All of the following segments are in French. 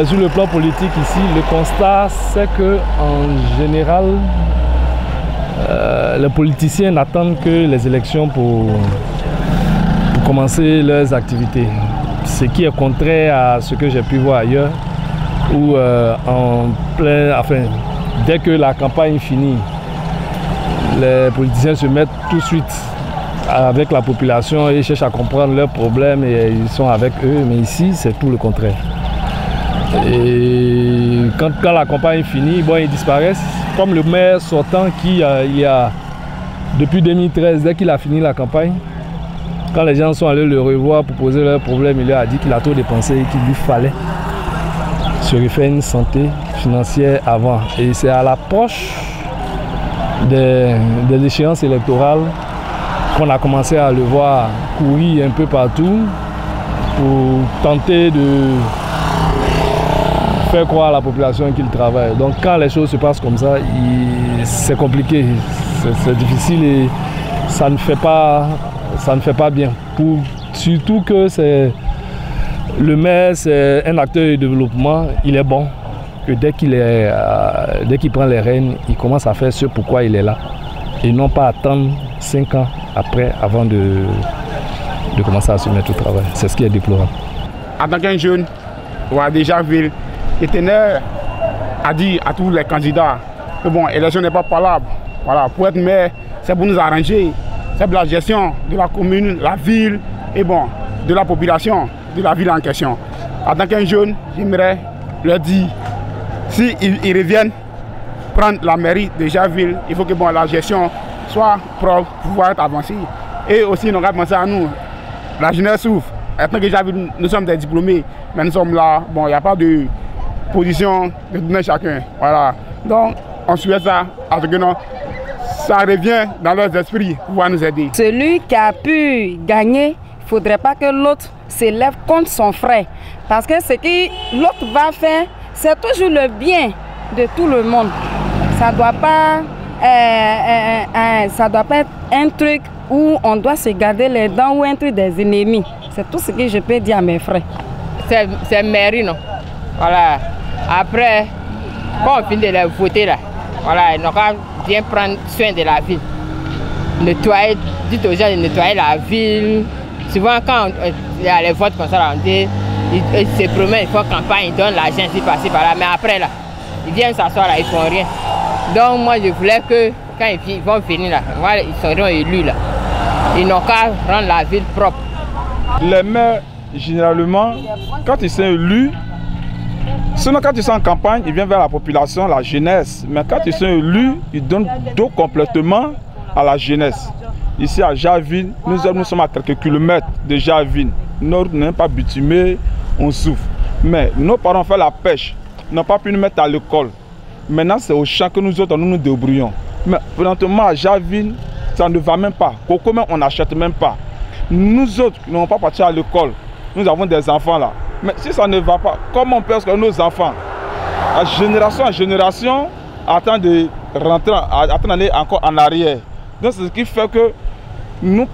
Sur le plan politique ici, le constat c'est que en général, les politiciens n'attendent que les élections pour commencer leurs activités. Ce qui est contraire à ce que j'ai pu voir ailleurs, où dès que la campagne finit, les politiciens se mettent tout de suite avec la population et cherchent à comprendre leurs problèmes et ils sont avec eux. Mais ici, c'est tout le contraire. Et quand la campagne finit, bon, ils disparaissent. Comme le maire sortant qui, depuis 2013, dès qu'il a fini la campagne, quand les gens sont allés le revoir pour poser leurs problèmes, il leur a dit qu'il a trop dépensé et qu'il lui fallait se refaire une santé financière avant. Et c'est à l'approche des échéances électorales qu'on a commencé à le voir courir un peu partout pour tenter de faire croire à la population qu'il travaille. Donc quand les choses se passent comme ça, c'est compliqué, c'est difficile et ça ne fait pas bien. Surtout que le maire, c'est un acteur de développement, il est bon. Que dès qu'il prend les rênes, il commence à faire ce pourquoi il est là. Et non pas attendre 5 ans après avant de commencer à se mettre au travail. C'est ce qui est déplorable. En tant qu'un jeune, déjà ville, qui tenait à dire à tous les candidats que bon, l'élection n'est pas palable. Voilà, pour être maire, c'est pour nous arranger. C'est pour la gestion de la commune, la ville et bon, de la population, de la ville en question. En tant qu'un jeune, j'aimerais leur dire, s'ils reviennent prendre la mairie de Javille, il faut que bon, la gestion soit propre pour pouvoir être avancée. Et aussi, nous avons pensé à nous. La jeunesse souffre. En tant que Javille, nous sommes des diplômés, mais nous sommes là. Bon, il n'y a pas de position de donner chacun. Voilà. Donc, on souhaite ça, à ce que non, ça revient dans leurs esprits pour pouvoir nous aider. Celui qui a pu gagner, il ne faudrait pas que l'autre s'élève contre son frère. Parce que ce que l'autre va faire, c'est toujours le bien de tout le monde. Ça ne doit pas être un truc où on doit se garder les dents ou un truc des ennemis. C'est tout ce que je peux dire à mes frères. C'est mairie, non? Voilà. Après, quand on finit de les voter, là, voilà, on va bien prendre soin de la ville. Nettoyer, dites aux gens de nettoyer la ville. Souvent, quand il y a les votes comme ça, là, on dit, ils se promènent, ils font campagne, ils donnent l'argent, ils passent par là. Mais après, là, ils viennent s'asseoir là, ils font rien. Donc, moi, je voulais que quand ils vont venir là, voilà, ils seront élus là. Ils n'ont qu'à rendre la ville propre. Les maires, généralement, quand ils sont élus, sinon quand ils sont en campagne, ils viennent vers la population, la jeunesse. Mais quand ils sont élus, ils donnent dos complètement à la jeunesse. Ici à Javille, nous sommes à quelques kilomètres de Javille. Nous n'sommes pas bitumés, on souffre. Mais nos parents font la pêche, n'ont pas pu nous mettre à l'école. Maintenant, c'est au champ que nous autres, nous débrouillons. Mais présentement à Javille, ça ne va même pas. Coco, même, on n'achète même pas. Nous autres, nous n'avons pas parti à l'école. Nous avons des enfants là. Mais si ça ne va pas, comment on peut que nos enfants, à génération en génération, attendent de rentrer, attendent d'aller encore en arrière. Donc c'est ce qui fait que nous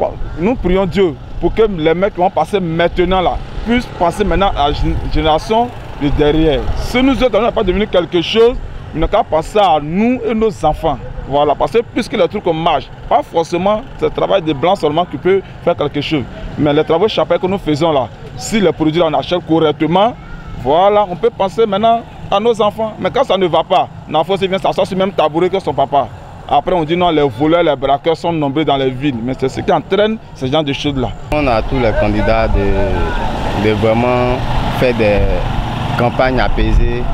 prions Dieu pour que les mecs qui vont passer maintenant là puissent penser maintenant à la génération de derrière. Si nous autres, on n'a pas devenu quelque chose, il n'a qu'à penser à nous et nos enfants. Voilà, parce que puisque les trucs marchent, pas forcément c'est le travail des blancs seulement qui peut faire quelque chose. Mais les travaux chapeaux que nous faisons là, si les produits là, on achète correctement, voilà, on peut penser maintenant à nos enfants. Mais quand ça ne va pas, l'enfant vient s'asseoir sur le même tabouret que son papa. Après on dit non, les voleurs, les braqueurs sont nombreux dans les villes. Mais c'est ce qui entraîne ce genre de choses là. On a tous les candidats de vraiment faire des campagnes apaisées,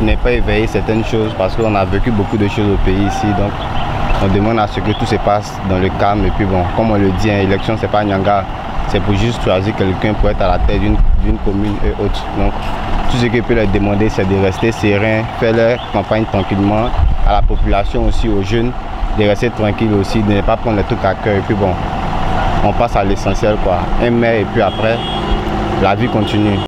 ne pas éveiller certaines choses parce qu'on a vécu beaucoup de choses au pays ici. Donc on demande à ce que tout se passe dans le calme. Et puis bon, comme on le dit, hein, l'élection c'est pas Nyanga, c'est pour juste choisir quelqu'un pour être à la tête d'une commune et autres. Donc tout ce que peut leur demander, c'est de rester serein, faire leur campagne tranquillement, à la population aussi, aux jeunes, de rester tranquille aussi, de ne pas prendre les trucs à cœur. Et puis bon, on passe à l'essentiel quoi. Un maire et puis après, la vie continue.